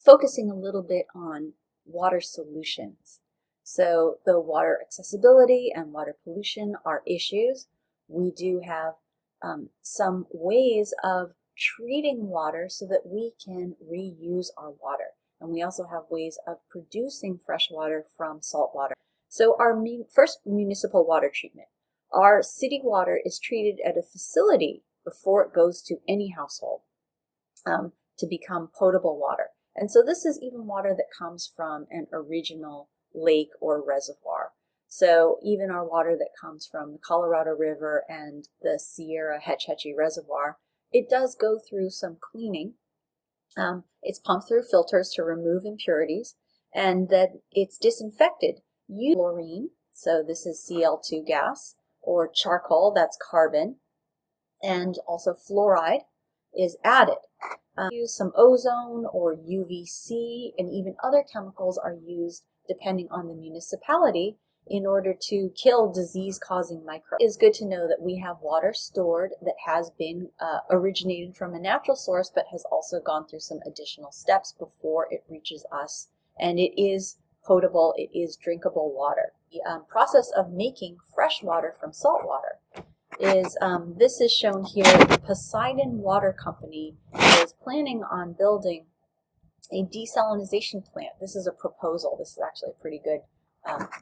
focusing a little bit on water solutions. So though water accessibility and water pollution are issues, we do have some ways of treating water so that we can reuse our water. And we also have ways of producing fresh water from salt water. So our first, municipal water treatment. Our city water is treated at a facility before it goes to any household to become potable water. And so this is even water that comes from an original lake or reservoir. So even our water that comes from the Colorado River and the Sierra Hetch Hetchy Reservoir, it does go through some cleaning. It's pumped through filters to remove impurities, and then it's disinfected using chlorine, so this is Cl2 gas, or charcoal, that's carbon, and also fluoride is added. Use some ozone or UVC, and even other chemicals are used depending on the municipality in order to kill disease-causing microbes. It is good to know that we have water stored that has been originated from a natural source, but has also gone through some additional steps before it reaches us, and it is potable, it is drinkable water. The process of making fresh water from salt water is, this is shown here. The Poseidon Water Company is planning on building a desalination plant. This is a proposal. This is actually a pretty good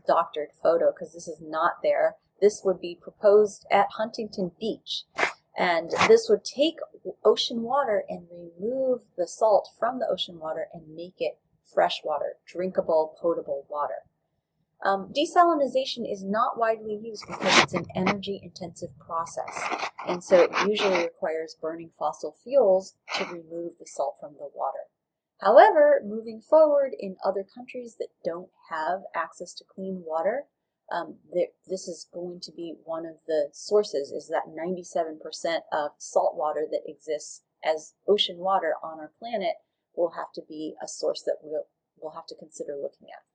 doctored photo because this is not there. This would be proposed at Huntington Beach, and this would take ocean water and remove the salt from the ocean water and make it fresh water, drinkable, potable water. Desalination is not widely used because it's an energy-intensive process, and so it usually requires burning fossil fuels to remove the salt from the water. However, moving forward in other countries that don't have access to clean water, this is going to be one of the sources, is that 97% of salt water that exists as ocean water on our planet will have to be a source that we'll have to consider looking at.